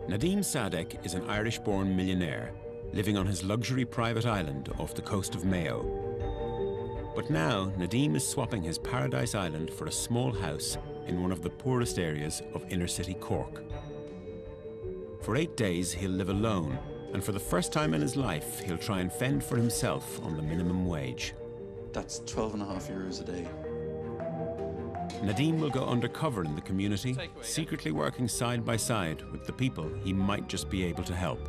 Nadim Sadek is an Irish-born millionaire living on his luxury private island off the coast of Mayo. But now, Nadim is swapping his paradise island for a small house in one of the poorest areas of inner-city Cork. For 8 days, he'll live alone, and for the first time in his life, he'll try and fend for himself on the minimum wage. That's 12.5 euros a day. Nadim will go undercover in the community, secretly working side by side with the people he might just be able to help.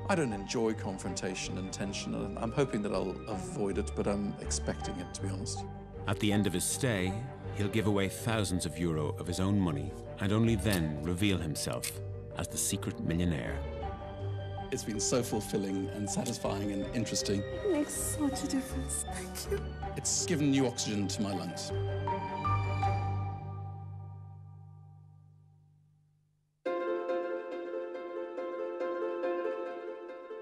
I don't enjoy confrontation and tension, and I'm hoping that I'll avoid it, but I'm expecting it, to be honest. At the end of his stay, he'll give away thousands of euro of his own money and only then reveal himself as the secret millionaire. It's been so fulfilling and satisfying and interesting. It makes such a difference. Thank you. It's given new oxygen to my lungs.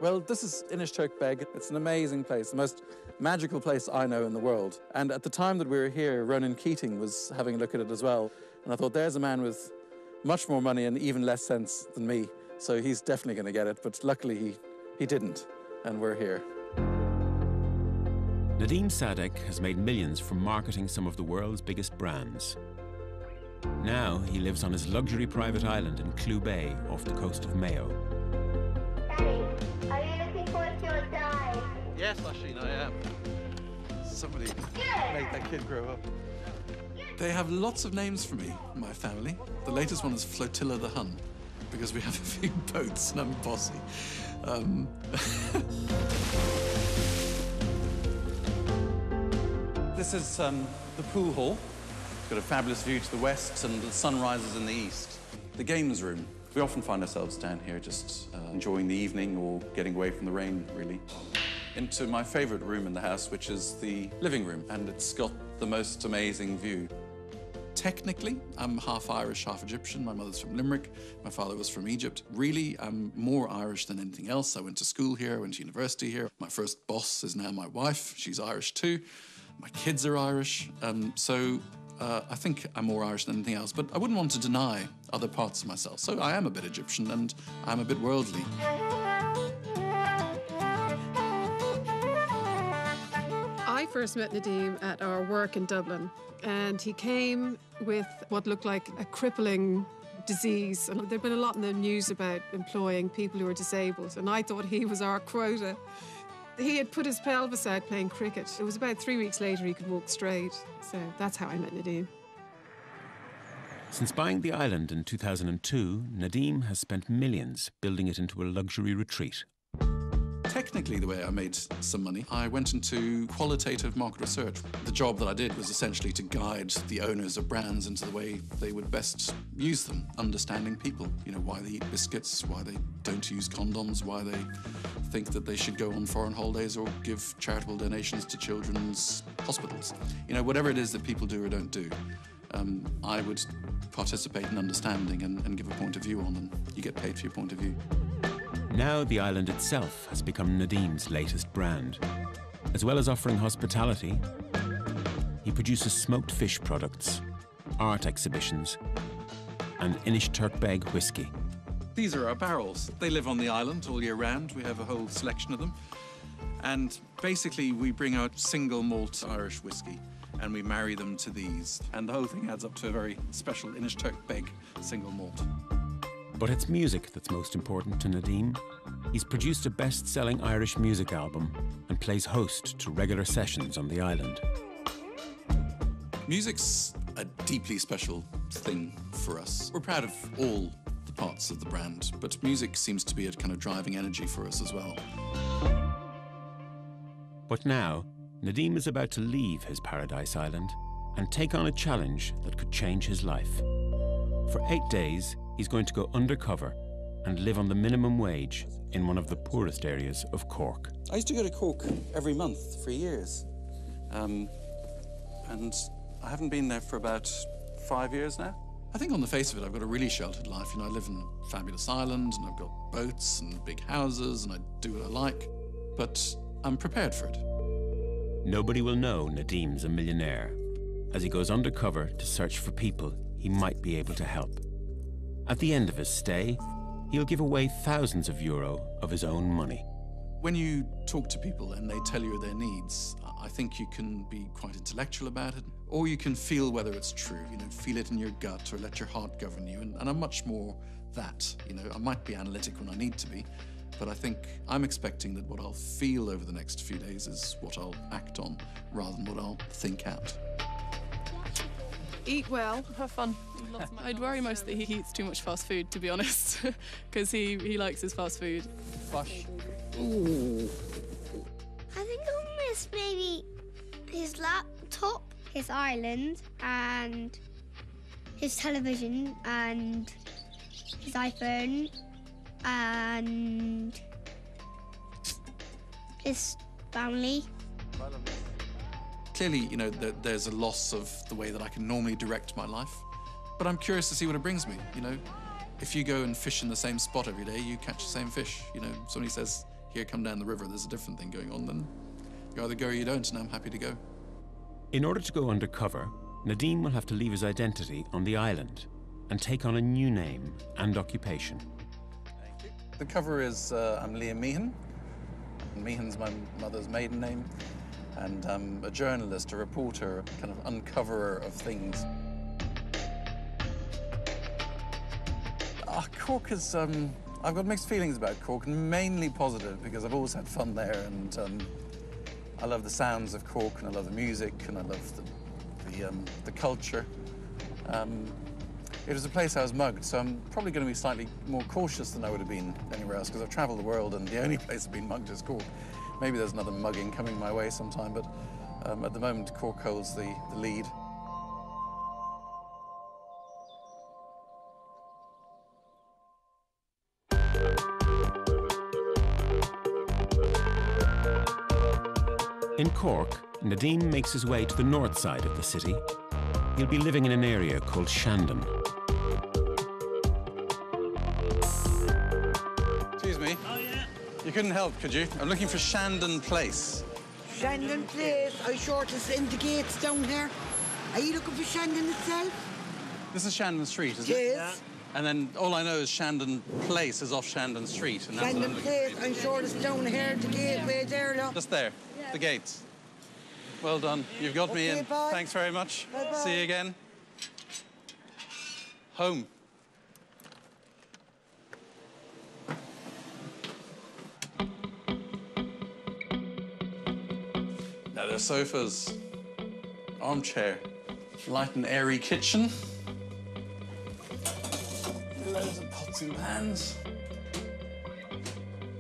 Well, this is Inishturkbeg. It's an amazing place, the most magical place I know in the world. And at the time that we were here, Ronan Keating was having a look at it as well. And I thought, there's a man with much more money and even less sense than me. So he's definitely going to get it. But luckily, he didn't. And we're here. Nadim Sadek has made millions from marketing some of the world's biggest brands. Now he lives on his luxury private island in Clew Bay off the coast of Mayo. Are you looking forward to your time? Yes, Lasheen, I am. Somebody make that kid grow up. They have lots of names for me, my family. The latest one is Flotilla the Hun, because we have a few boats and I'm bossy. This is the pool hall. It's got a fabulous view to the west and the sun rises in the east. The games room. We often find ourselves down here just enjoying the evening or getting away from the rain, really. Into my favorite room in the house, which is the living room, and it's got the most amazing view. Technically, I'm half Irish, half Egyptian. My mother's from Limerick. My father was from Egypt. Really, I'm more Irish than anything else. I went to school here, I went to university here. My first boss is now my wife. She's Irish too. My kids are Irish. I think I'm more Irish than anything else, but I wouldn't want to deny other parts of myself. So I am a bit Egyptian and I'm a bit worldly. I first met Nadim at our work in Dublin, and he came with what looked like a crippling disease. And there'd been a lot in the news about employing people who are disabled, and I thought he was our quota. He had put his pelvis out playing cricket. It was about 3 weeks later he could walk straight. So that's how I met Nadim. Since buying the island in 2002, Nadim has spent millions building it into a luxury retreat. Technically, the way I made some money, I went into qualitative market research. The job that I did was essentially to guide the owners of brands into the way they would best use them, understanding people. You know, why they eat biscuits, why they don't use condoms, why they think that they should go on foreign holidays or give charitable donations to children's hospitals. You know, whatever it is that people do or don't do, I would participate in understanding and give a point of view on, and you get paid for your point of view. Now the island itself has become Nadim's latest brand. As well as offering hospitality, he produces smoked fish products, art exhibitions, and Inishturkbeg whiskey. These are our barrels. They live on the island all year round. We have a whole selection of them. And basically, we bring out single malt Irish whiskey and we marry them to these. And the whole thing adds up to a very special Inishturkbeg single malt. But it's music that's most important to Nadim. He's produced a best-selling Irish music album and plays host to regular sessions on the island. Music's a deeply special thing for us. We're proud of all the parts of the brand, but music seems to be a kind of driving energy for us as well. But now, Nadim is about to leave his paradise island and take on a challenge that could change his life. For 8 days, he's going to go undercover and live on the minimum wage in one of the poorest areas of Cork. I used to go to Cork every month for years. And I haven't been there for about 5 years now. I think on the face of it, I've got a really sheltered life. You know, I live in a fabulous island and I've got boats and big houses and I do what I like, but I'm prepared for it. Nobody will know Nadim's a millionaire as he goes undercover to search for people he might be able to help. At the end of his stay, he'll give away thousands of euro of his own money. When you talk to people and they tell you their needs, I think you can be quite intellectual about it, or you can feel whether it's true, feel it in your gut or let your heart govern you. And I'm much more that, I might be analytic when I need to be, but I think I'm expecting that what I'll feel over the next few days is what I'll act on rather than what I'll think out. Eat well. Have fun. I'd worry most that he eats too much fast food, to be honest, because he likes his fast food. Fush. I think I'll miss maybe his laptop, his island, and his television, and his iPhone, and his family. Clearly, there's a loss of the way that I can normally direct my life, but I'm curious to see what it brings me, If you go and fish in the same spot every day, you catch the same fish. Somebody says, here, come down the river, there's a different thing going on, then you either go or you don't, and I'm happy to go. In order to go undercover, Nadim will have to leave his identity on the island and take on a new name and occupation. The cover is, I'm Liam Meehan. Meehan's my mother's maiden name. And I'm a journalist, a reporter, a kind of uncoverer of things. Cork is, I've got mixed feelings about Cork, mainly positive because I've always had fun there, and I love the sounds of Cork, and I love the music, and I love the culture. It was a place I was mugged, so I'm probably going to be slightly more cautious than I would have been anywhere else, because I've traveled the world, and the only place I've been mugged is Cork. Maybe there's another mugging coming my way sometime, but at the moment, Cork holds the lead. In Cork, Nadim makes his way to the north side of the city. He'll be living in an area called Shandon. Excuse me. Oh, yeah. You couldn't help, could you? I'm looking for Shandon Place. Shandon Place, I sure to indicate down here. Are you looking for Shandon itself? This is Shandon Street, isn't it? Yes. Yeah. And then all I know is Shandon Place is off Shandon Street. And that's what I'm Shandon looking Place, for. I'm sure it's down here, the gateway there, look. Just there, the gates. Well done. You've got me Okay, in. bye. Thanks very much. Bye-bye. See you again. Home. Now there's sofas, armchair, light and airy kitchen. Loads of pots and pans.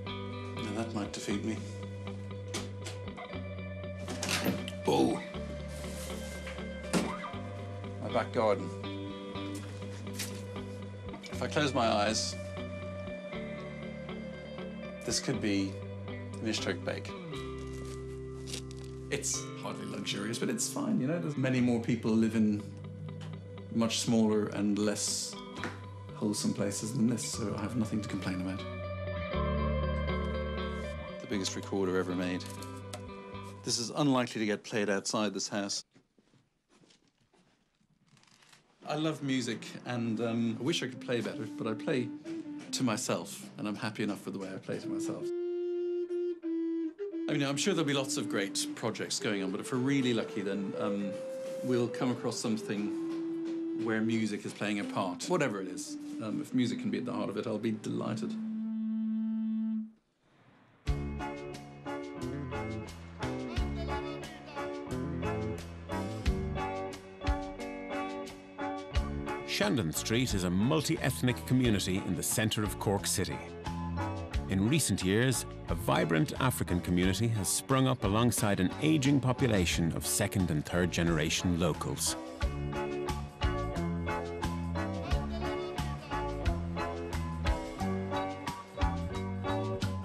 Now that might defeat me. Oh. My back garden. If I close my eyes, this could be an Ishturk bake. It's hardly luxurious, but it's fine, There's many more people live in much smaller and less wholesome places than this, so I have nothing to complain about. The biggest recorder ever made. This is unlikely to get played outside this house. I love music, and I wish I could play better, but I play to myself, and I'm happy enough with the way I play to myself. I mean, I'm sure there'll be lots of great projects going on, but if we're really lucky, then we'll come across something where music is playing a part, whatever it is. If music can be at the heart of it, I'll be delighted. Shandon Street is a multi-ethnic community in the centre of Cork City. In recent years, a vibrant African community has sprung up alongside an ageing population of second and third generation locals.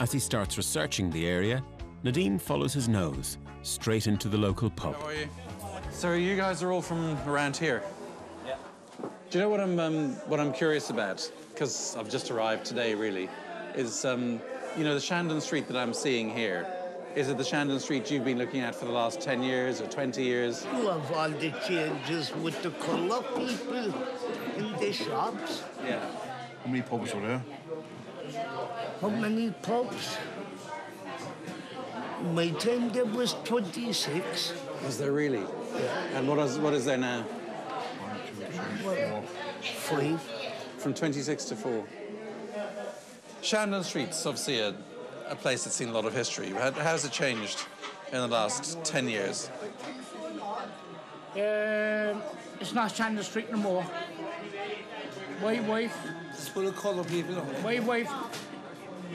As he starts researching the area, Nadim follows his nose straight into the local pub. How are you? So you guys are all from around here? Yeah. Do you know what I'm curious about? Because I've just arrived today, really, is the Shandon Street that I'm seeing here. Is it the Shandon Street you've been looking at for the last 10 years or 20 years? You have all the changes with the colour people in the shops. Yeah. How many pubs are there? How many pubs? My time there was 26. Was there really? Yeah. And what is there now? 1, 2, 3, 4. 5. From 26 to 4. Shandon Street's obviously a place that's seen a lot of history. How's it changed in the last 10 years? It's not Shandon Street no more. Wife. It's full of colour people. Wife.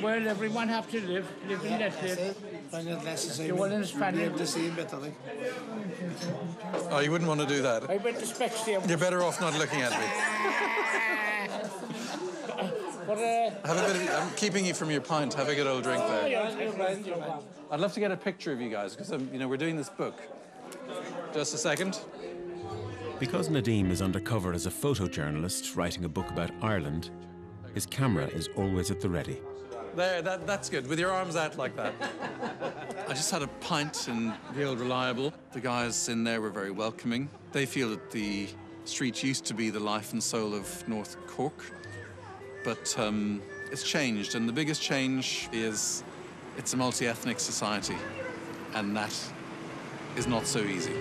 Where everyone have to live in that live. The one in Spanish. The same better, like. Oh, you wouldn't want to do that. I went to specs there. You're better off not looking at me. But, Have a bit of, I'm keeping you from your pint. Have a good old drink there. I'd love to get a picture of you guys because we're doing this book. Just a second. Because Nadim is undercover as a photojournalist writing a book about Ireland, his camera is always at the ready. There, that's good. With your arms out like that. I just had a pint in the Old Reliable. The guys in there were very welcoming. They feel that the street used to be the life and soul of North Cork, but it's changed, and the biggest change is it's a multi-ethnic society, and that is not so easy.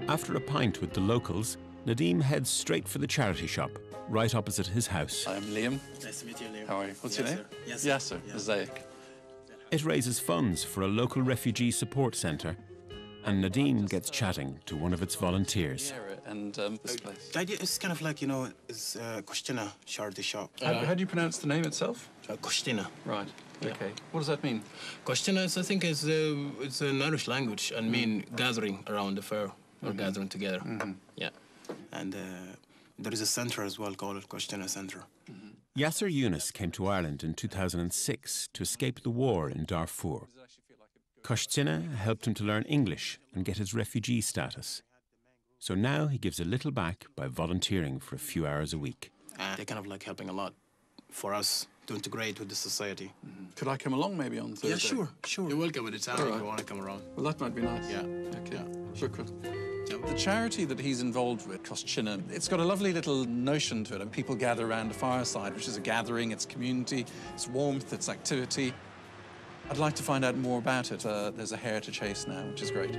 After a pint with the locals, Nadim heads straight for the charity shop, right opposite his house. I'm Liam. Nice to meet you, Liam. How are you? What's your name? Yes, Yasser. Mosaic. It raises funds for a local refugee support centre, and Nadim gets chatting to one of its volunteers. And this place. The idea is kind of like, it's Koshtina charity shop. How do you pronounce the name itself? Koshtina. Right. Yeah. Okay. What does that mean? Koshtina is, I think, it's an Irish language and mean gathering around the fair or gathering together. Yeah. And there is a centre as well called Koshtina Centre. Yasser Yunus came to Ireland in 2006 to escape the war in Darfur. Koshtina helped him to learn English and get his refugee status. So now he gives a little back by volunteering for a few hours a week. They're kind of like helping a lot for us to integrate with the society. Could I come along maybe on Thursday? Yeah, sure. You're welcome with the town if you want to come around. Well, that might be nice. Yeah. Okay. Yeah. Shukran. The charity that he's involved with, Koshtina, it's got a lovely little notion to it. And people gather around a fireside, which is a gathering, it's community, it's warmth, it's activity. I'd like to find out more about it. There's a hare to chase now, which is great.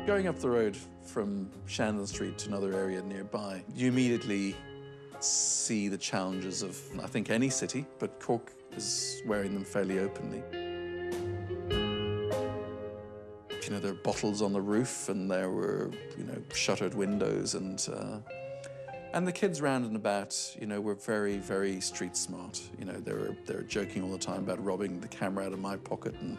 Going up the road from Shandon Street to another area nearby, you immediately see the challenges of, I think, any city, but Cork is wearing them fairly openly. There are bottles on the roof, and there were, shuttered windows, and the kids round and about, were very, very street smart. They were joking all the time about robbing the camera out of my pocket, and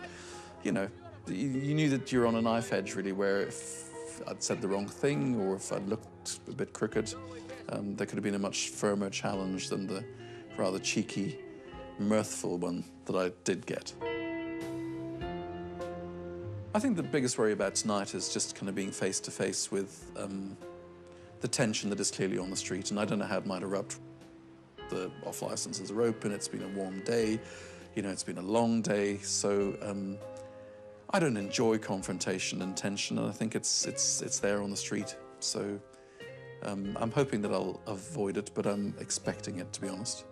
you knew that you're on a knife edge, really, where if I'd said the wrong thing or if I'd looked a bit crooked, there could have been a much firmer challenge than the rather cheeky, mirthful one that I did get. I think the biggest worry about tonight is just kind of being face to face with the tension that is clearly on the street, and I don't know how it might erupt. The off licenses are open, it's been a warm day, it's been a long day, so I don't enjoy confrontation and tension, and I think it's there on the street. So I'm hoping that I'll avoid it, but I'm expecting it, to be honest.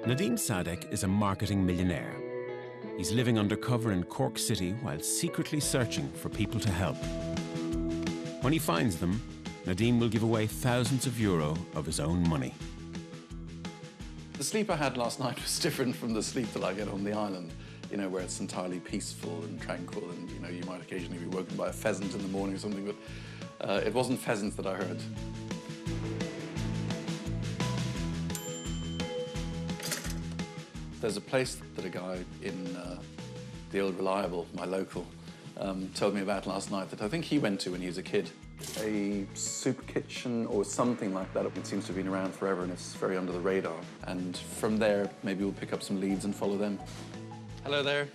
Nadim Sadek is a marketing millionaire. He's living undercover in Cork City while secretly searching for people to help. When he finds them, Nadim will give away thousands of euro of his own money. The sleep I had last night was different from the sleep that I get on the island, where it's entirely peaceful and tranquil, and, you might occasionally be woken by a pheasant in the morning or something, but it wasn't pheasants that I heard. There's a place that a guy in the Old Reliable, my local, told me about last night that I think he went to when he was a kid. A soup kitchen or something like that. It seems to have been around forever and it's very under the radar. And from there, maybe we'll pick up some leads and follow them. Hello there.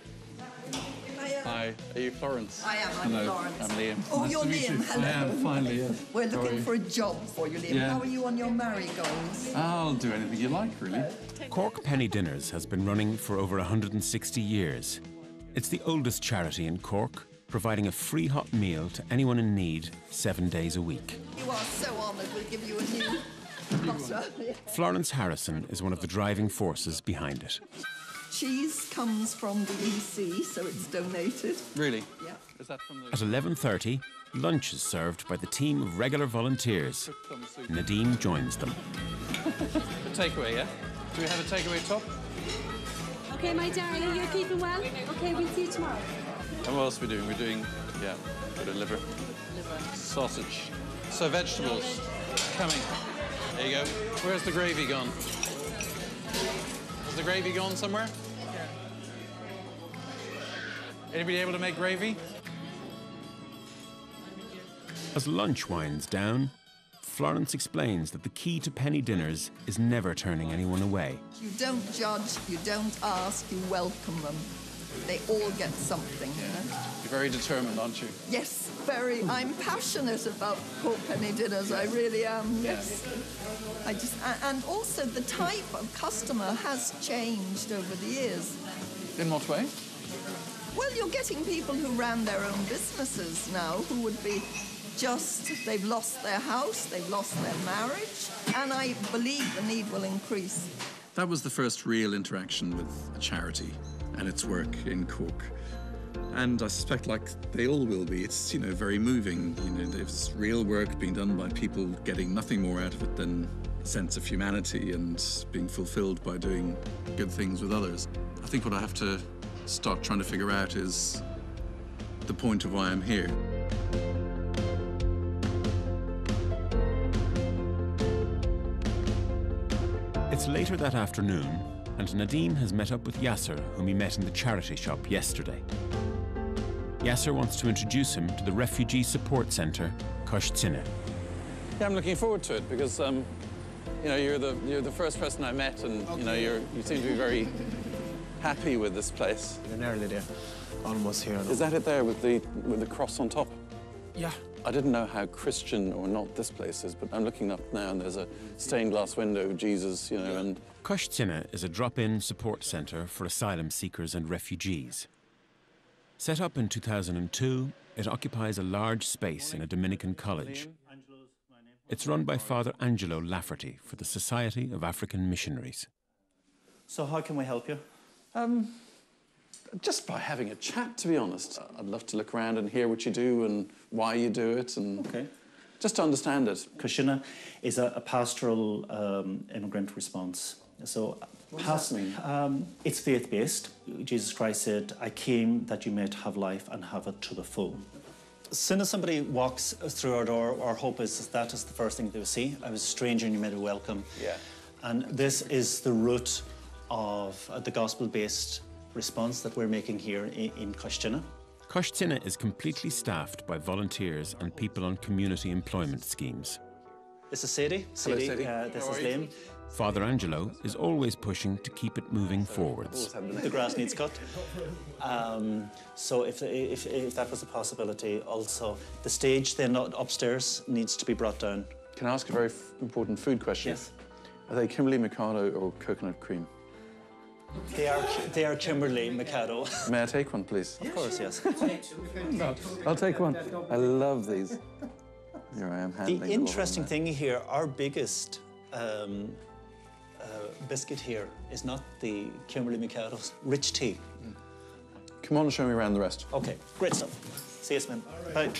Hiya. Hi. Are you Florence? I am. I'm Hello. Florence. I'm Liam. Oh, Nice you're to meet Liam. you. Hello. I am, finally, yes. We're How are looking you? for a job for you, Liam. Yeah. How are you on your marigolds? I'll do anything you like, really. Cork Penny Dinners has been running for over 160 years. It's the oldest charity in Cork, providing a free hot meal to anyone in need 7 days a week. You are so honoured. We'll give you a new butter. Florence Harrison is one of the driving forces behind it. Cheese comes from the EC, so it's donated. Really? Yeah. Is that from the... At 11:30, lunch is served by the team of regular volunteers. Nadim joins them. A takeaway, yeah? Do we have a takeaway top? Okay, my darling, you're keeping well? Okay, we'll see you tomorrow. And what else are we doing? We're doing, yeah, a bit of liver. Sausage. So vegetables, coming. There you go. Where's the gravy gone? Has the gravy gone somewhere? Anybody able to make gravy? As lunch winds down, Florence explains that the key to penny dinners is never turning anyone away. You don't judge, you don't ask, you welcome them. They all get something, you know? You're very determined, aren't you? Yes, very. I'm passionate about Cork Penny Dinners, I really am, yes. And also the type of customer has changed over the years. In what way? Well, you're getting people who ran their own businesses now who would be they've lost their house, they've lost their marriage, and I believe the need will increase. That was the first real interaction with a charity and its work in Cork. And I suspect, like they all will be, it's, you know, very moving. You know, there's real work being done by people getting nothing more out of it than a sense of humanity and being fulfilled by doing good things with others. I think what I have to start trying to figure out is the point of why I'm here. It's later that afternoon, and Nadim has met up with Yasser, whom he met in the charity shop yesterday. Yasser wants to introduce him to the refugee support centre, Koshtzine. Yeah, I'm looking forward to it because, you know, you're the first person I met, and you know, you seem to be very happy with this place. We're nearly there, almost here. Is that it there with the cross on top? Yeah. I didn't know how Christian or not this place is, but I'm looking up now and there's a stained glass window, Jesus, you know, and... Koshtzine is a drop-in support centre for asylum seekers and refugees. Set up in 2002, it occupies a large space in a Dominican college. It's run by Father Angelo Lafferty for the Society of African Missionaries. So how can we help you? Just by having a chat, to be honest. I'd love to look around and hear what you do and why you do it, and just to understand it. Koshtzine is a pastoral immigrant response. So, what does that mean? It's faith-based. Jesus Christ said, "I came that you might have life and have it to the full." As soon as somebody walks through our door, our hope is that is the first thing they will see. I was a stranger and you made a welcome. Yeah. And this is the root of the gospel-based response that we're making here in Koshtzine. Koshtzine is completely staffed by volunteers and people on community employment schemes. This is Sadie. Sadie, this is Liam. Father Angelo is always pushing to keep it moving forwards. The grass needs cut. So if that was a possibility, also the stage then upstairs needs to be brought down. Can I ask a very important food question? Yes. Are they Kimberley Mikado or coconut cream? They are Kimberley Mikado. May I take one, please? Of course, yes. I'll take one. I love these. Here I am handling The interesting thing here, our biggest biscuit here is not the Kimberley Mikado's rich tea. Come on and show me around the rest. Okay, great stuff. See you, Sven. Bye.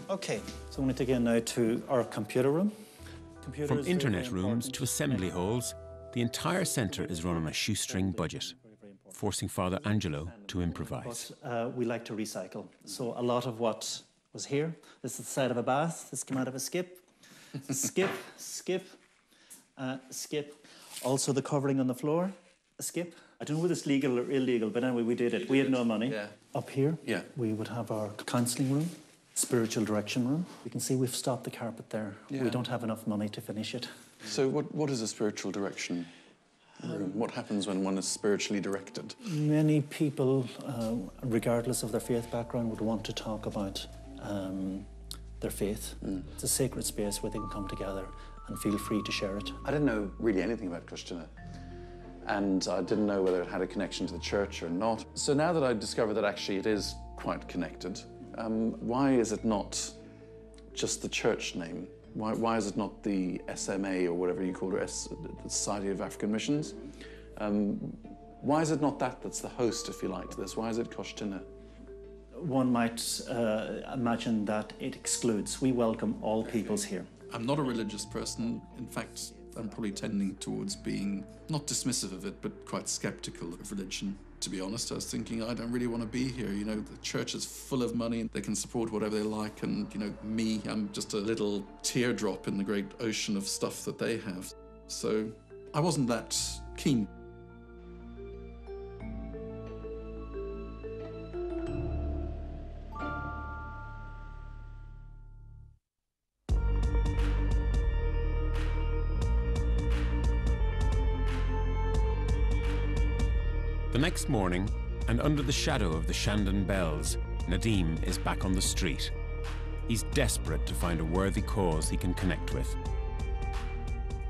Okay, so I'm going to take you now to our computer room. From internet rooms to assembly halls, the entire centre is run on a shoestring budget, forcing Father Angelo to improvise. But we like to recycle. So a lot of what was here, this is the side of a bath, this came out of a skip. Skip, skip, skip. Also the covering on the floor, a skip. I don't know whether it's legal or illegal, but anyway, we did it. We had no money. Yeah. Up here, yeah, we would have our counselling room, spiritual direction room. You can see we've stopped the carpet there. Yeah. We don't have enough money to finish it. So what is a spiritual direction? room? What happens when one is spiritually directed? Many people, regardless of their faith background, would want to talk about their faith. It's a sacred space where they can come together and feel free to share it. I didn't know really anything about Christiana, and I didn't know whether it had a connection to the church or not. So now that I discovered that actually it is quite connected, why is it not just the church name? Why is it not the SMA or whatever you call it, the Society of African Missions? Why is it not that's the host, if you like, to this? Why is it Christiana? One might imagine that it excludes. We welcome all peoples here. I'm not a religious person. In fact, I'm probably tending towards being not dismissive of it, but quite skeptical of religion. To be honest, I was thinking, I don't really want to be here. You know, the church is full of money. They can support whatever they like. And, you know, me, I'm just a little teardrop in the great ocean of stuff that they have. So I wasn't that keen. The next morning, and under the shadow of the Shandon bells, Nadim is back on the street. He's desperate to find a worthy cause he can connect with.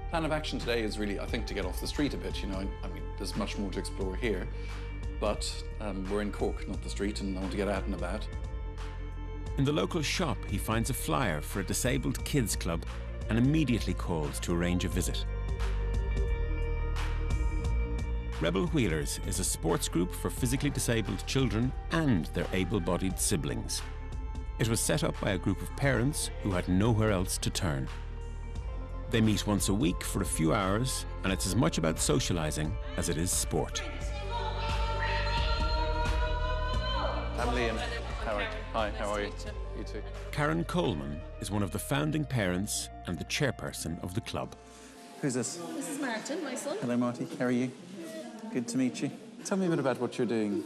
Plan of action today is really, I think, to get off the street a bit. You know, I mean, there's much more to explore here, but we're in Cork, not the street, and I want to get out and about. In the local shop, he finds a flyer for a disabled kids club and immediately calls to arrange a visit. Rebel Wheelers is a sports group for physically disabled children and their able-bodied siblings. It was set up by a group of parents who had nowhere else to turn. They meet once a week for a few hours, and it's as much about socializing as it is sport. I'm Liam. Hi, how are you? You too. Karen Coleman is one of the founding parents and the chairperson of the club. Who's this? This is Martin, my son. Hello, Marty. How are you? Good to meet you. Tell me a bit about what you're doing.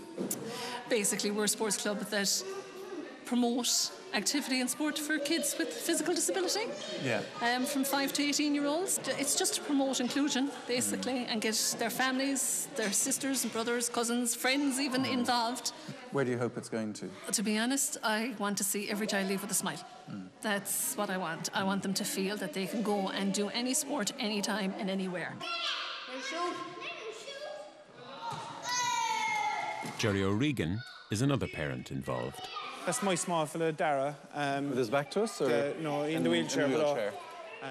Basically, we're a sports club that promote activity and sport for kids with physical disability. Yeah. From 5 to 18-year-olds. It's just to promote inclusion, basically, and get their families, their sisters and brothers, cousins, friends even involved. Where do you hope it's going to? To be honest, I want to see every child leave with a smile. That's what I want. I want them to feel that they can go and do any sport, anytime and anywhere. Jerry O'Regan is another parent involved. That's my small fella, Dara. With his back to us? Or no, in the wheelchair.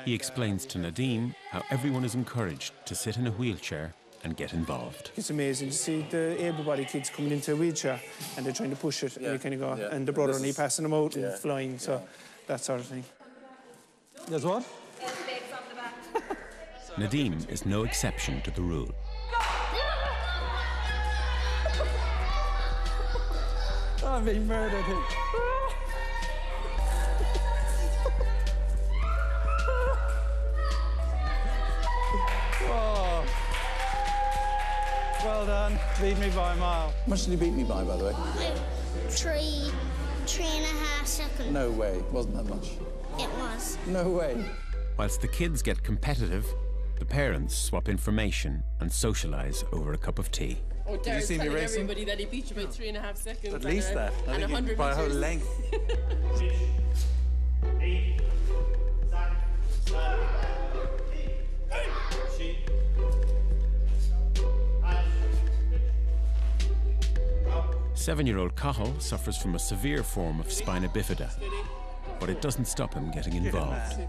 He explains to Nadim how everyone is encouraged to sit in a wheelchair and get involved. It's amazing to see the able-bodied kids coming into a wheelchair and they're trying to push it, and you kind of go, and the brother and he passing them out and flying, so that sort of thing. There's what? Nadim is no exception to the rule. I'm being murdered here. Oh. Well done. Beat me by a mile. How much did you beat me by the way? 3.5 seconds. No way. It wasn't that much. It was. No way. Whilst the kids get competitive, the parents swap information and socialise over a cup of tea. Oh, Did you see me racing? Everybody that he beat you by 3.5 seconds. At least that. And 100 by a whole meters. length. Seven-year-old Cathal suffers from a severe form of spina bifida, but it doesn't stop him getting involved.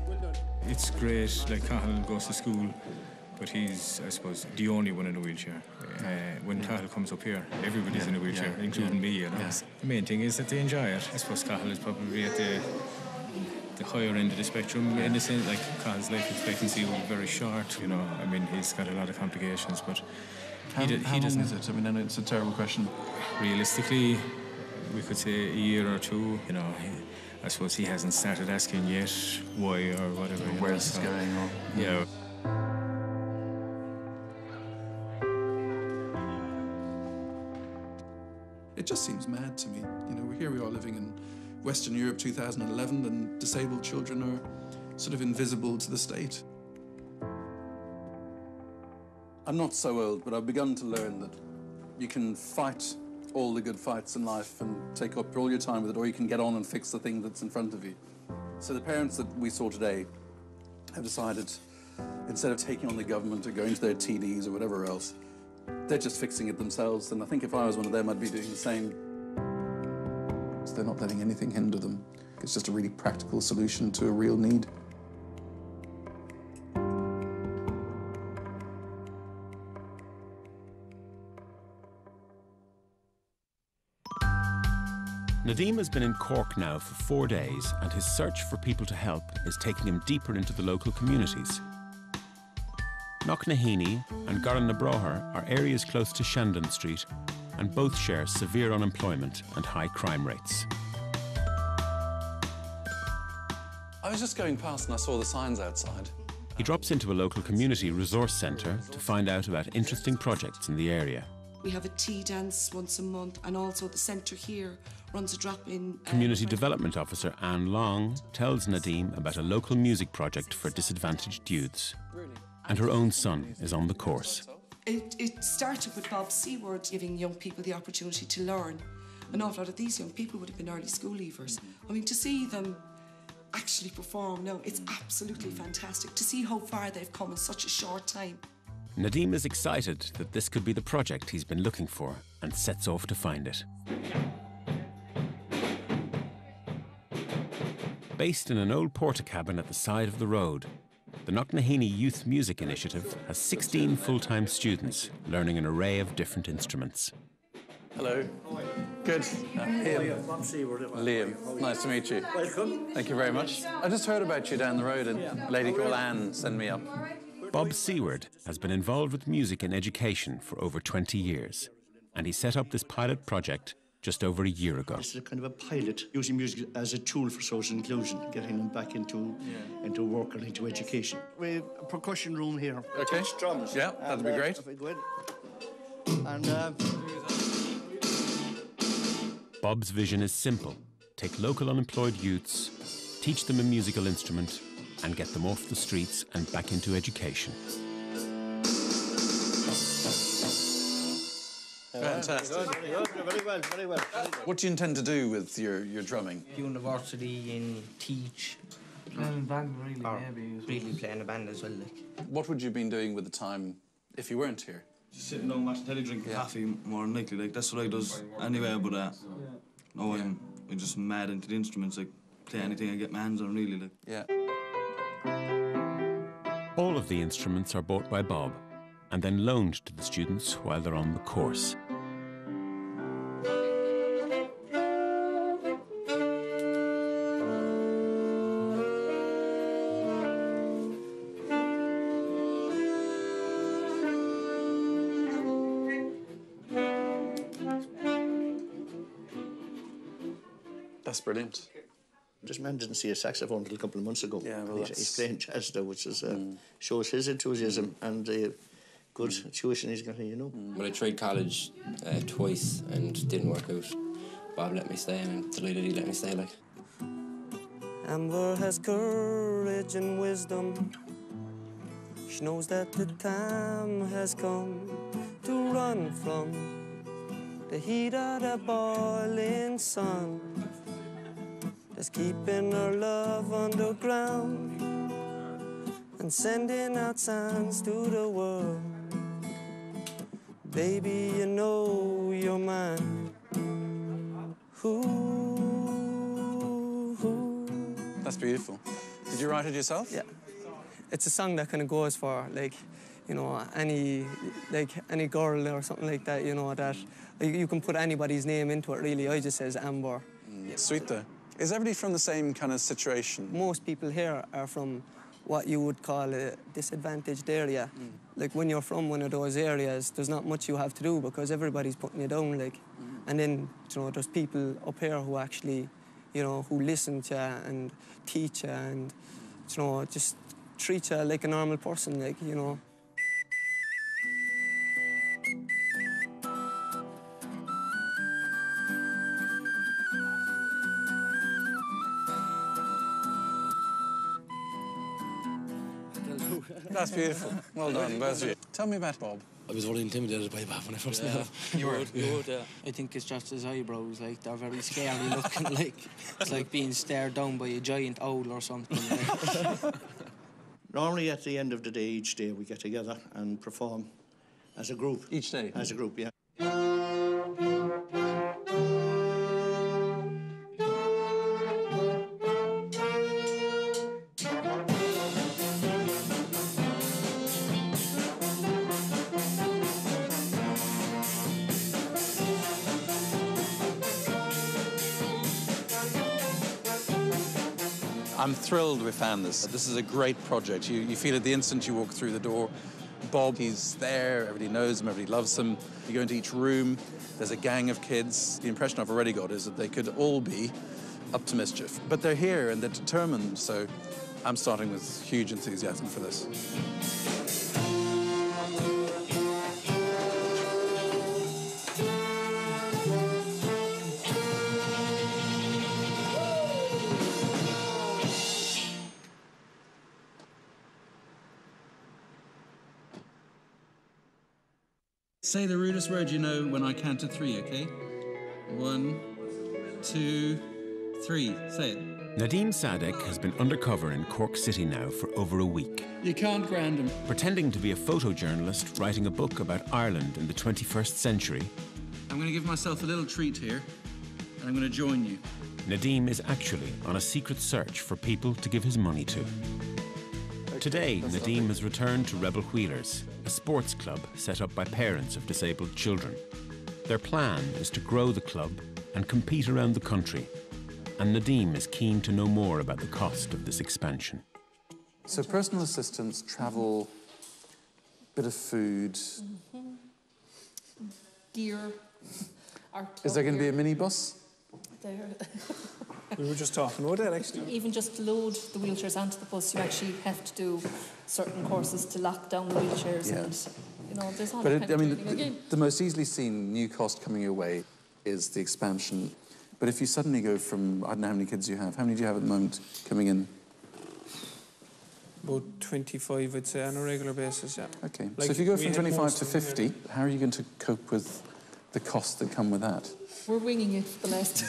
It's great, like Cathal goes to school, but he's, I suppose, the only one in a wheelchair. When Cathal comes up here, everybody's in a wheelchair, including me, you know. The main thing is that they enjoy it. I suppose Cathal is probably at the higher end of the spectrum, in the sense, like, Cathal's life expectancy will be very short, you know. I mean, he's got a lot of complications, but How long is it? I mean, I know it's a terrible question. Realistically, we could say a year or two, you know. I suppose he hasn't started asking yet why or whatever. Where is this going on? Yeah. It just seems mad to me. You know, here we are living in Western Europe 2011 and disabled children are sort of invisible to the state. I'm not so old, but I've begun to learn that you can fight all the good fights in life and take up all your time with it, or you can get on and fix the thing that's in front of you. So the parents that we saw today have decided, instead of taking on the government or going to their TDs or whatever else, they're just fixing it themselves. And I think if I was one of them, I'd be doing the same. So they're not letting anything hinder them. It's just a really practical solution to a real need. Nadim has been in Cork now for 4 days, and his search for people to help is taking him deeper into the local communities. Knocknaheeny and Gorranabraher are areas close to Shandon Street, and both share severe unemployment and high crime rates. I was just going past and I saw the signs outside. He drops into a local community resource centre to find out about interesting projects in the area. We have a tea dance once a month, and also the centre here runs a drop-in... Community Development Officer Anne Long tells Nadim about a local music project for disadvantaged youths. And her own son is on the course. It started with Bob Seward giving young people the opportunity to learn. An awful lot of these young people would have been early school leavers. I mean, to see them actually perform now, it's absolutely fantastic. To see how far they've come in such a short time. Nadim is excited that this could be the project he's been looking for and sets off to find it. Based in an old porta-cabin at the side of the road, the Knocknaheeny Youth Music Initiative has 16 full-time students learning an array of different instruments. Hello. Good. Liam, nice to meet you. Welcome. Thank you very much. I just heard about you down the road, and a lady called Anne sent me up. Bob Seward has been involved with music in education for over 20 years, and he set up this pilot project just over a year ago. This is a kind of a pilot, using music as a tool for social inclusion, getting them back into work and into education. We have a percussion room here. Okay. Drums. Yeah, that'd be great. If we go in. And Bob's vision is simple. Take local unemployed youths, teach them a musical instrument, and get them off the streets and back into education. Fantastic. Very well, very well. What do you intend to do with your drumming? University and teach. Playing in band, really, or maybe. Really playing a band as well, like. What would you have been doing with the time if you weren't here? Just sitting down watching telly, drinking coffee, more than likely. Like, that's what I does anyway, but no, I'm just mad into the instruments, like, play anything I get my hands on, really, like. Yeah. All of the instruments are bought by Bob and then loaned to the students while they're on the course. That's brilliant. This man didn't see a saxophone until a couple of months ago. Yeah, well, he's playing jazz now, which is, shows his enthusiasm and the good tuition he's getting, you know. Well, I tried college twice and didn't work out. Bob let me stay, and I'm delighted he let me stay, like. Amber has courage and wisdom. She knows that the time has come to run from the heat of the boiling sun. That's keeping her love underground and sending out signs to the world. Baby, you know you're mine. That's beautiful. Did you write it yourself? Yeah. It's a song that kind of goes for, like, you know, any girl or something like that, you know, that you can put anybody's name into it, really. I just says Amber. Sweet, though. Is everybody from the same kind of situation? Most people here are from what you would call a disadvantaged area. Like, when you're from one of those areas, there's not much you have to do because everybody's putting you down, like. And then, you know, there's people up here who actually, you know, who listen to you and teach you and, you know, just treat you like a normal person, like, you know. That's beautiful. Well done, both of you. Tell me about Bob. I was very intimidated by Bob when I first met him. You were? I think it's just his eyebrows, like, they're very scary looking, like, it's like being stared down by a giant owl or something. Like. Normally at the end of the day, each day, we get together and perform as a group. Each day? As a group, yeah. I'm thrilled we found this. This is a great project. You feel it the instant you walk through the door. Bob, he's there, everybody knows him, everybody loves him. You go into each room, there's a gang of kids. The impression I've already got is that they could all be up to mischief. But they're here and they're determined, so I'm starting with huge enthusiasm for this. Say the rudest word you know when I count to 3, okay? 1, 2, 3. Say it. Nadim Sadek has been undercover in Cork City now for over a week. You can't ground him. Pretending to be a photojournalist writing a book about Ireland in the 21st century. I'm going to give myself a little treat here, and I'm going to join you. Nadim is actually on a secret search for people to give his money to. Today, Nadim has returned to Rebel Wheelers, a sports club set up by parents of disabled children. Their plan is to grow the club and compete around the country, and Nadim is keen to know more about the cost of this expansion. So personal assistance, travel, bit of food. Gear. Is there going to be a minibus? There. We were just talking about that, actually. Even just to load the wheelchairs onto the bus, you actually have to do certain courses to lock down the wheelchairs, and you know, there's all that kind of training again. The most easily seen new cost coming your way is the expansion. But if you suddenly go from, I don't know how many kids you have. How many do you have at the moment coming in? About 25, I'd say, on a regular basis, yeah. Okay. Like, so if you go from 25 to 50, how are you going to cope with the costs that come with that? We're winging it for the last.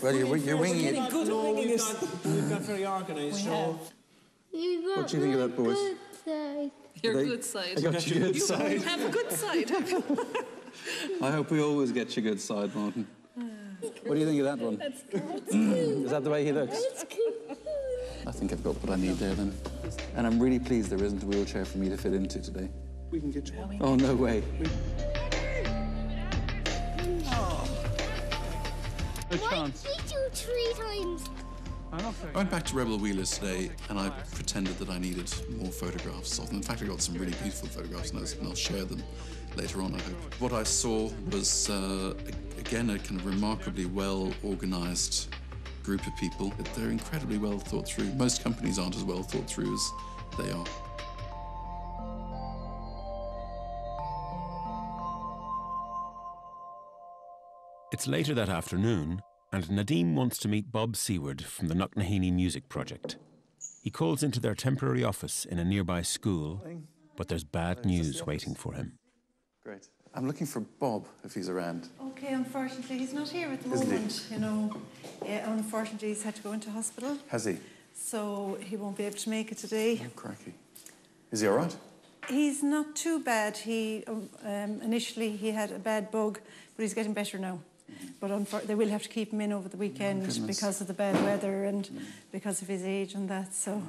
Well, you're winging it. Good at winging it. We've got very organised, so. What do you think of that, boys? Your good side. I got your good side. You have a good side. I hope we always get your good side, Martin. What do you think of that one? That's good. Is that the way he looks? I think I've got what I need there then. And I'm really pleased there isn't a wheelchair for me to fit into today. We can get you one. Oh, no way. No chance. Why did you 3 times? I went back to Rebel Wheelers today and I pretended that I needed more photographs of them. In fact, I got some really beautiful photographs and I'll share them later on, I hope. What I saw was, again, a kind of remarkably well-organised group of people. They're incredibly well thought through. Most companies aren't as well thought through as they are. It's later that afternoon, and Nadim wants to meet Bob Seward from the Knocknaheeny Music Project. He calls into their temporary office in a nearby school, but there's bad news waiting for him. Great. I'm looking for Bob, if he's around. Okay, unfortunately, he's not here at the Isn't he? moment. You know, unfortunately, he's had to go into hospital. Has he? So he won't be able to make it today. Oh, crikey. Is he all right? He's not too bad. He initially he had a bad bug, but he's getting better now. But they will have to keep him in over the weekend because of the bad weather and because of his age and that. So,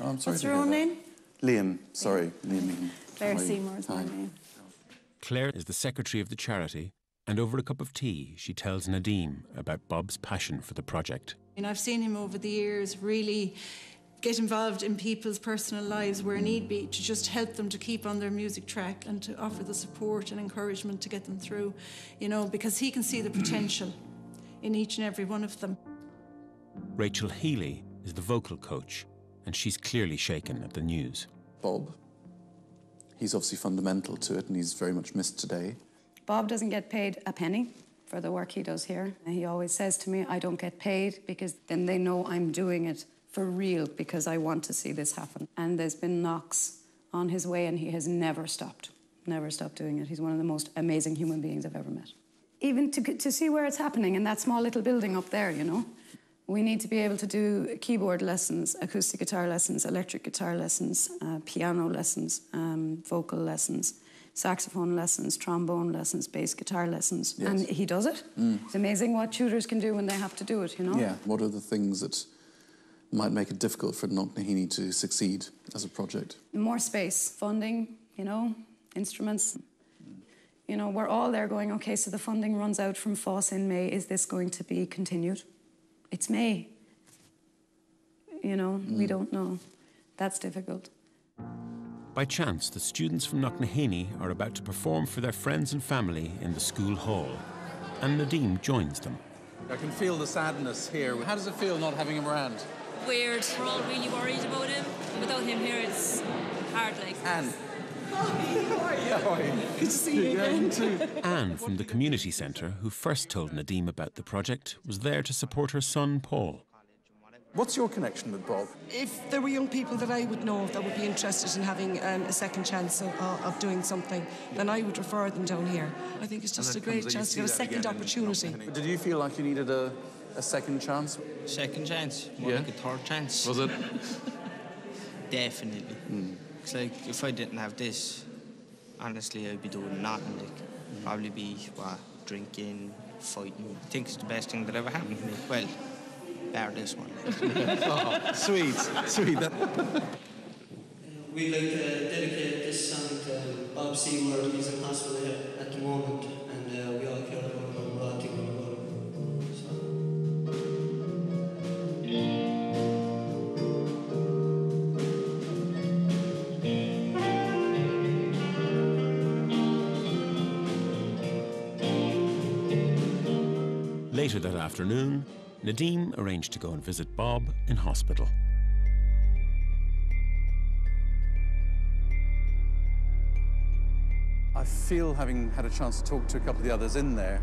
Oh, I'm sorry what's to your hear own that. name? Liam. Sorry, Liam. Claire How are you? Seymour is my Hi. name. Claire is the secretary of the charity, and over a cup of tea, she tells Nadim about Bob's passion for the project. And I've seen him over the years really get involved in people's personal lives where need be, to just help them to keep on their music track and to offer the support and encouragement to get them through, you know, because he can see the potential in each and every one of them. Rachel Healy is the vocal coach, and she's clearly shaken at the news. Bob, he's obviously fundamental to it and he's very much missed today. Bob doesn't get paid a penny for the work he does here. He always says to me, I don't get paid because then they know I'm doing it for real because I want to see this happen. And there's been knocks on his way, and he has never stopped doing it. He's one of the most amazing human beings I've ever met. Even to see where it's happening in that small little building up there, you know. We need to be able to do keyboard lessons, acoustic guitar lessons, electric guitar lessons, piano lessons, vocal lessons, saxophone lessons, trombone lessons, bass guitar lessons. Yes. And he does it. It's amazing what tutors can do when they have to do it, you know? Yeah. What are the things that might make it difficult for Knocknaheeny to succeed as a project? More space, funding, you know, instruments. You know, we're all there going, OK, so the funding runs out from FÁS in May. Is this going to be continued? It's May. You know, we don't know. That's difficult. By chance, the students from Knocknaheeny are about to perform for their friends and family in the school hall, and Nadim joins them. I can feel the sadness here. How does it feel not having him around? Weird. We're all really worried about him. Without him here, it's hard, like. Anne. How are you? Good to see you again. Anne from the community centre, who first told Nadim about the project, was there to support her son, Paul. What's your connection with Bob? If there were young people that I would know that would be interested in having a second chance of doing something, then I would refer them down here. I think it's just a great chance to get a second opportunity. Did you feel like you needed a second chance? Second chance? More like a third chance. Was it? Definitely. It's like, if I didn't have this, honestly, I'd be doing nothing. Like, probably be, drinking, fighting. I think it's the best thing that ever happened to me. Well, bar this one. Oh, sweet. We'd like to dedicate this song to Bob Seaward. He's in hospital at the moment, and we all care about him. We're all thinking about him. Later that afternoon, Nadim arranged to go and visit Bob in hospital. I feel, having had a chance to talk to a couple of the others in there,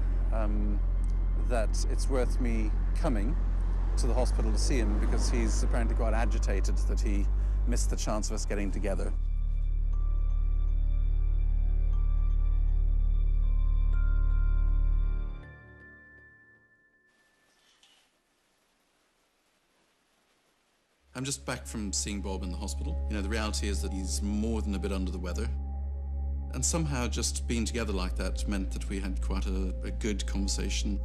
that it's worth me coming to the hospital to see him, because he's apparently quite agitated that he missed the chance of us getting together. I'm just back from seeing Bob in the hospital. You know, the reality is that he's more than a bit under the weather. And somehow just being together like that meant that we had quite a good conversation.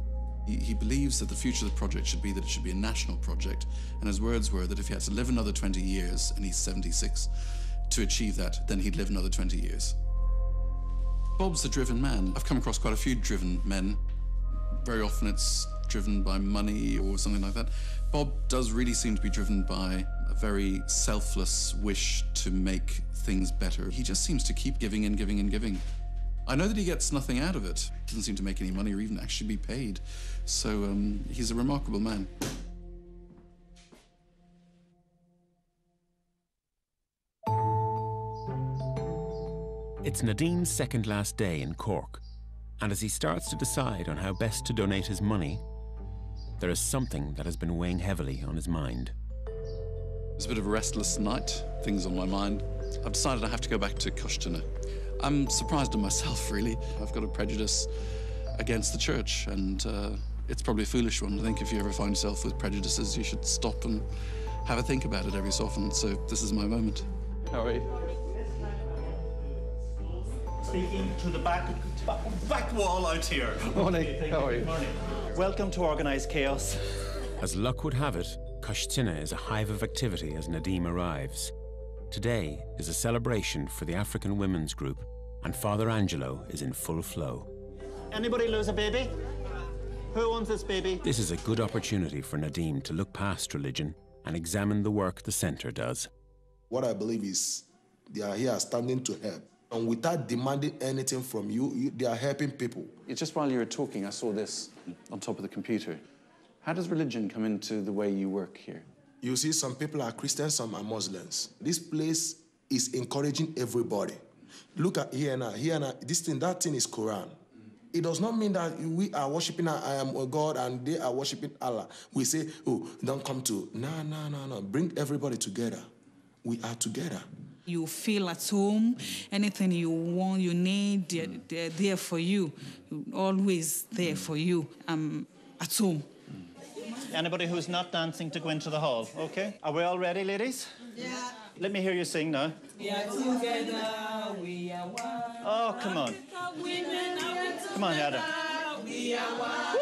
He believes that the future of the project should be that it should be a national project. And his words were that if he had to live another 20 years, and he's 76, to achieve that, then he'd live another 20 years. Bob's a driven man. I've come across quite a few driven men. Very often it's driven by money or something like that. Bob does really seem to be driven by a very selfless wish to make things better. He just seems to keep giving and giving and giving. I know that he gets nothing out of it. Doesn't seem to make any money or even actually be paid. So he's a remarkable man. It's Nadim's second last day in Cork, and as he starts to decide on how best to donate his money, there is something that has been weighing heavily on his mind. It's a bit of a restless night, things on my mind. I've decided I have to go back to Coistine. I'm surprised at myself, really. I've got a prejudice against the church, and it's probably a foolish one. I think if you ever find yourself with prejudices, you should stop and have a think about it every so often. So this is my moment. How are you? Speaking to the back wall out here. Morning. How are you? Morning. Welcome to Organised Chaos. As luck would have it, Coistine is a hive of activity as Nadim arrives. Today is a celebration for the African Women's Group, and Father Angelo is in full flow. Anybody lose a baby? Who owns this baby? This is a good opportunity for Nadim to look past religion and examine the work the centre does. What I believe is they are here standing to help. And without demanding anything from you, they are helping people. Just while you were talking, I saw this on top of the computer. How does religion come into the way you work here? You see, some people are Christians, some are Muslims. This place is encouraging everybody. Look at here now, that thing is Quran. It does not mean that we are worshiping I am a God and they are worshiping Allah. We say, oh, don't come to, no. Bring everybody together. We are together. You feel at home. Anything you want, you need, they're there for you. Always there for you. At home. Anybody who's not dancing to go into the hall, okay? Are we all ready, ladies? Yeah. Let me hear you sing now. We are together, we are one. Oh, come on. Come on, Yada. We are one.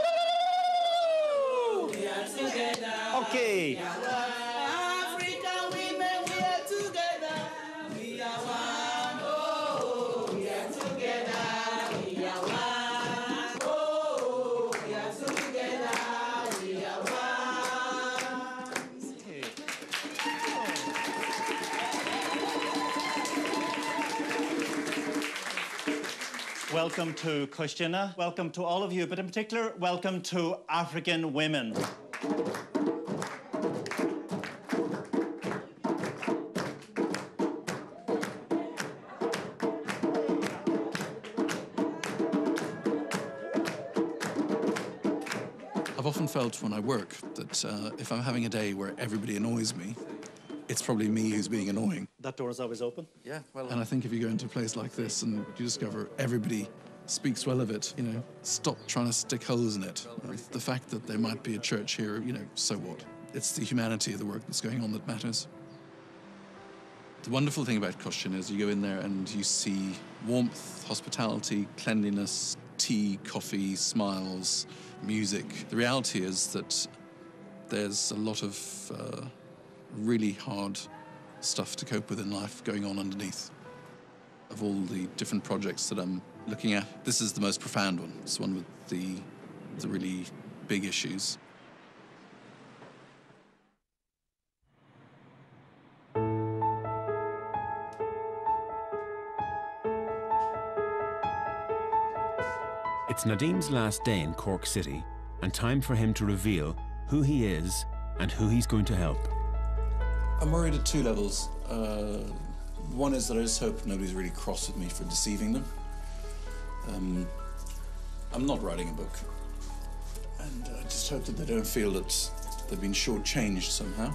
We are together. Okay. African women, we are together. We are one. Oh, we are together. We are one. Oh, we are together. We are one. Welcome to Coistina. Welcome to all of you, but in particular, welcome to African women. I've often felt when I work that if I'm having a day where everybody annoys me, it's probably me who's being annoying. That door is always open. Yeah, well... And I think if you go into a place like this and you discover everybody speaks well of it, you know, stop trying to stick holes in it. The fact that there might be a church here, you know, so what? It's the humanity of the work that's going on that matters. The wonderful thing about Coistina is you go in there and you see warmth, hospitality, cleanliness, tea, coffee, smiles, music. The reality is that there's a lot of really hard stuff to cope with in life going on underneath. Of all the different projects that I'm looking at, this is the most profound one. It's one with the really big issues. It's Nadim's last day in Cork City, and time for him to reveal who he is and who he's going to help. I'm worried at two levels. One is that I just hope nobody's really cross with me for deceiving them. I'm not writing a book, and I just hope that they don't feel that they've been shortchanged somehow.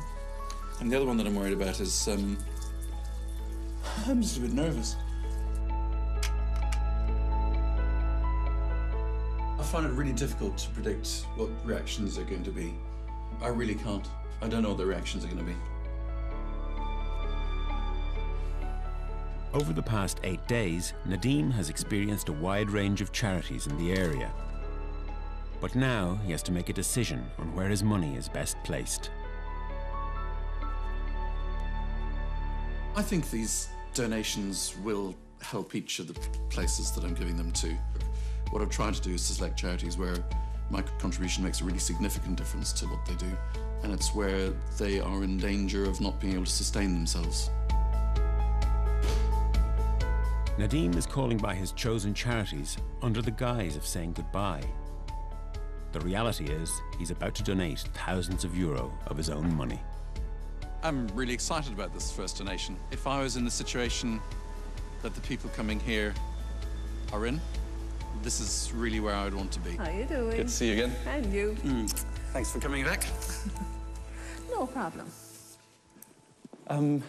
And the other one that I'm worried about is I'm just a bit nervous. I find it really difficult to predict what reactions are going to be. I really can't. I don't know what the reactions are going to be. Over the past 8 days, Nadim has experienced a wide range of charities in the area. But now he has to make a decision on where his money is best placed. I think these donations will help each of the places that I'm giving them to. What I've tried to do is to select charities where my contribution makes a really significant difference to what they do, and it's where they are in danger of not being able to sustain themselves. Nadim is calling by his chosen charities under the guise of saying goodbye. The reality is, he's about to donate thousands of euro of his own money. I'm really excited about this first donation. If I was in the situation that the people coming here are in, this is really where I would want to be. How you doing? Good to see you again. And you. Thanks for coming back. No problem. I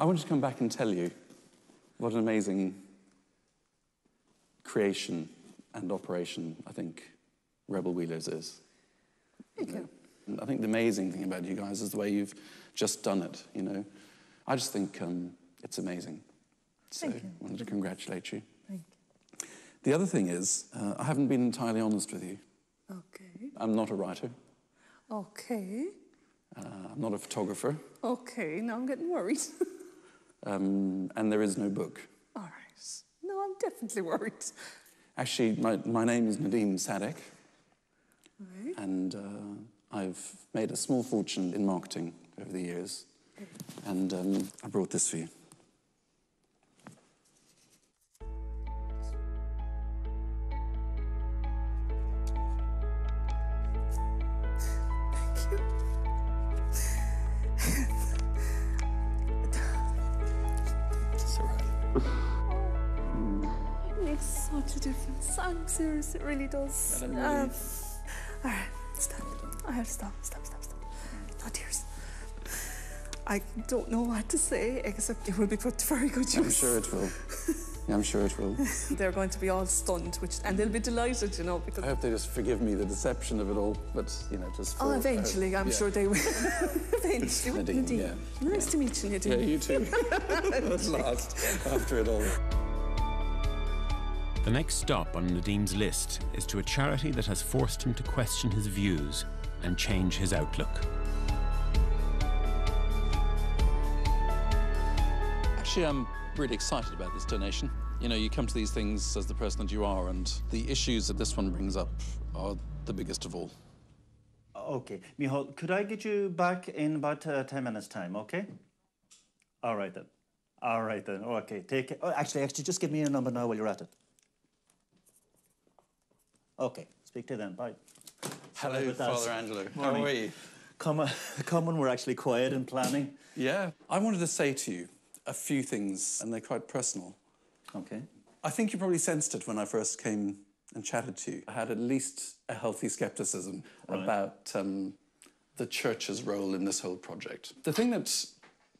wanted to come back and tell you what an amazing creation and operation I think Rebel Wheelers is. Thank you. And I think the amazing thing about you guys is the way you've just done it, you know. I just think it's amazing. So Thank you. I wanted to congratulate you. Thank you. The other thing is, I haven't been entirely honest with you. Okay. I'm not a writer. Okay. I'm not a photographer. Okay, now I'm getting worried. And there is no book. All right. No, I'm definitely worried. Actually, my name is Nadim Sadek. Right. And I've made a small fortune in marketing over the years. And I brought this for you. It makes such a difference. I'm serious, it really does. All right, stop. I have to stop. No tears. I don't know what to say, except it will be put to very good use. I'm sure it will. Yeah, I'm sure it will. They're going to be all stunned, and they'll be delighted, you know, because... I hope they just forgive me the deception of it all, but, you know, just for... Oh, eventually, I'm sure they will. Eventually. Nadim, yeah. Nice to meet you, Nadim. Yeah, you too. At last, after it all. The next stop on Nadim's list is to a charity that has forced him to question his views and change his outlook. Actually, I'm really excited about this donation. You know, you come to these things as the person that you are, and the issues that this one brings up are the biggest of all. Okay, Michal, could I get you back in about 10 minutes' time, okay? All right then. All right then. Okay, take it. Oh, actually, just give me a number now while you're at it. Okay, speak to you then. Bye. Hello, Father Angelo. Morning. How are you? Come when we're actually quiet and planning. Yeah. I wanted to say to you a few things, and they're quite personal. Okay. I think you probably sensed it when I first came and chatted to you. I had at least a healthy scepticism about the church's role in this whole project. The thing that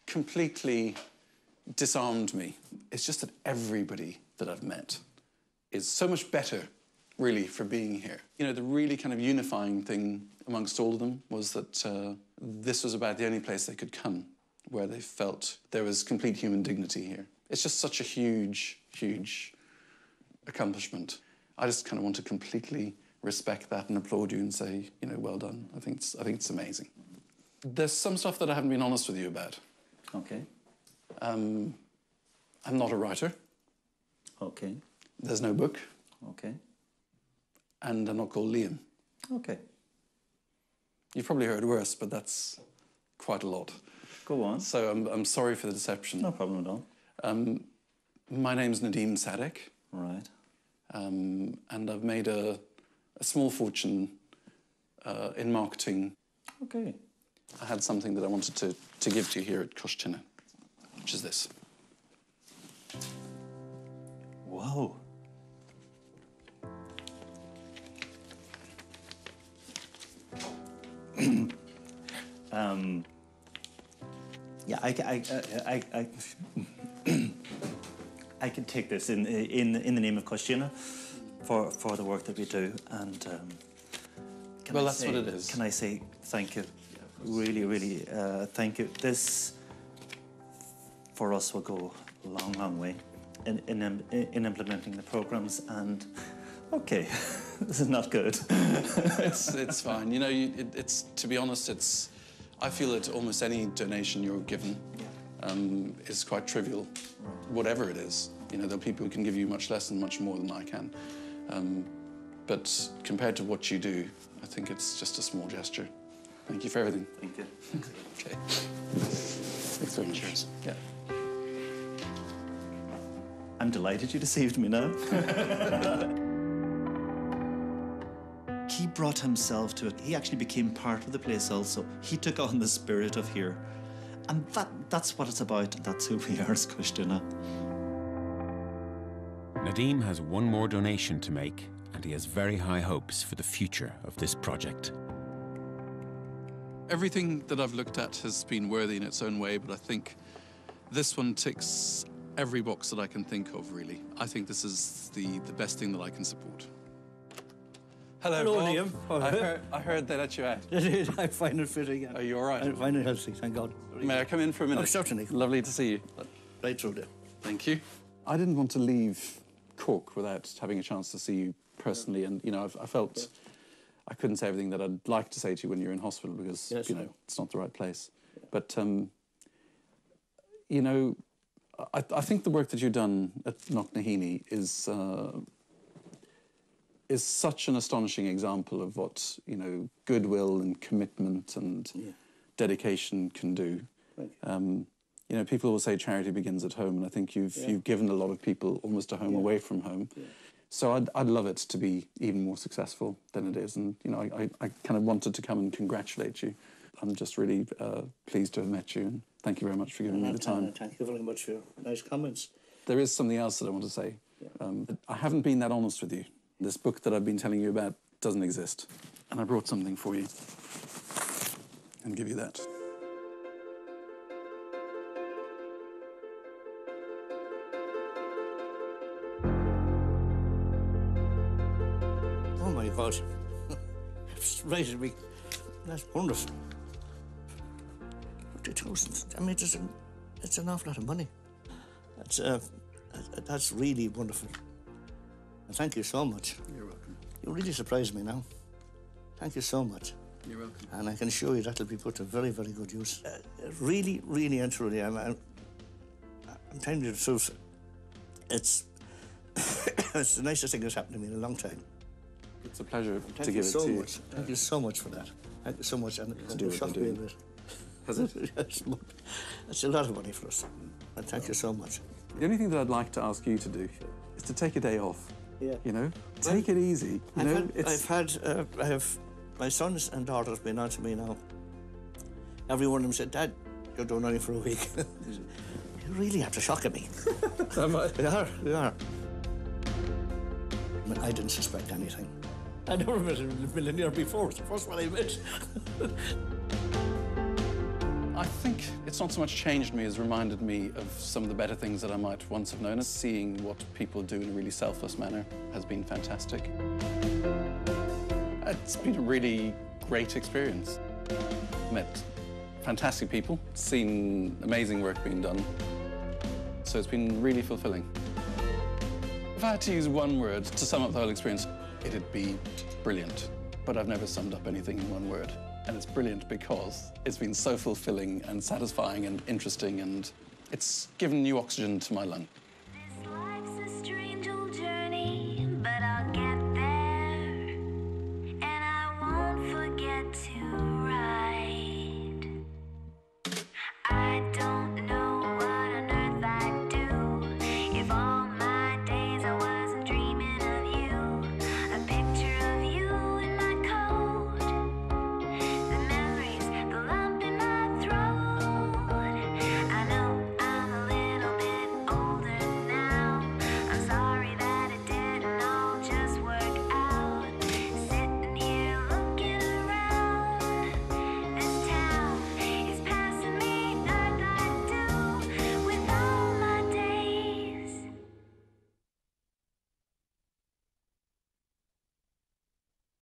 completely disarmed me is just that everybody that I've met is so much better, really, for being here. You know, the really kind of unifying thing amongst all of them was that this was about the only place they could come where they felt there was complete human dignity here. It's just such a huge, huge accomplishment. I just kind of want to completely respect that and applaud you and say, you know, well done. I think it's amazing. There's some stuff that I haven't been honest with you about. Okay. I'm not a writer. Okay. There's no book. Okay. And I'm not called Liam. Okay. You've probably heard worse, but that's quite a lot. Go on. So I'm sorry for the deception. No problem at all. My name's Nadim Sadek. Right. And I've made a small fortune in marketing. Okay. I had something that I wanted to give to you here at Koshchina, which is this. Wow. Yeah, I can take this in the name of Koshchina for the work that we do, and that's what it is. Can I say thank you? Really, really, thank you. This for us will go a long, long way in implementing the programs. And okay, this is not good. It's fine. You know, it's to be honest, I feel that almost any donation you're given is quite trivial, whatever it is. You know, there are people who can give you much less and much more than I can. But compared to what you do, I think it's just a small gesture. Thank you for everything. Thank you. Okay. Thanks very much. Cheers. Yeah. I'm delighted you deceived me now. He brought himself to it. He actually became part of the place also. He took on the spirit of here. And that's what it's about. That's who we are as Koshchina. Nadim has one more donation to make, and he has very high hopes for the future of this project. Everything that I've looked at has been worthy in its own way, but I think this one ticks every box that I can think of, really. I think this is the best thing that I can support. Hello, Liam. I heard they let you out. I find it fitting. Are you all right? I find it healthy, thank God. May I come in for a minute? Oh, certainly. Lovely to see you. Right through there. Thank you. I didn't want to leave Cork without having a chance to see you personally, and, you know, I felt I couldn't say everything that I'd like to say to you when you're in hospital because, you know, it's not the right place. But, you know, I think the work that you've done at Knocknaheeny is such an astonishing example of what, you know, goodwill and commitment and dedication can do. You know, people will say charity begins at home, and I think you've given a lot of people almost a home away from home. So I'd love it to be even more successful than it is, and, you know, I kind of wanted to come and congratulate you. I'm just really pleased to have met you, and thank you very much for giving me the time. Thank you very much for your nice comments. There is something else that I want to say. I haven't been that honest with you. This book that I've been telling you about doesn't exist. And I brought something for you. And give you that. quality. It's right, that's wonderful. 50,000. I mean, it's an awful lot of money. That's really wonderful. And thank you so much. You're welcome. You really surprised me now. Thank you so much. You're welcome. And I can assure you that'll be put to very, very good use. Really, really and truly, I'm telling you the truth. It's it's the nicest thing that's happened to me in a long time. It's a pleasure Thank to give it so to much. Thank you so much for that. Thank you so much. And do shocked what me you're a doing. bit. Has it? It's a lot of money for us. And thank you so much. The only thing that I'd like to ask you to do is to take a day off. Yeah. You know, take it easy. You know, I have my sons and daughters been on to me now. Every one of them said, "Dad, you're doing only for a week." You really have to shock at me. Am I? They are. I mean, I didn't suspect anything. I never met a millionaire before. It's the first one I met. I think it's not so much changed me as reminded me of some of the better things that I might once have known. Seeing what people do in a really selfless manner has been fantastic. It's been a really great experience. Met fantastic people, seen amazing work being done. So it's been really fulfilling. If I had to use one word to sum up the whole experience, it'd be brilliant. But I've never summed up anything in one word. And it's brilliant because it's been so fulfilling and satisfying and interesting, and it's given new oxygen to my lung.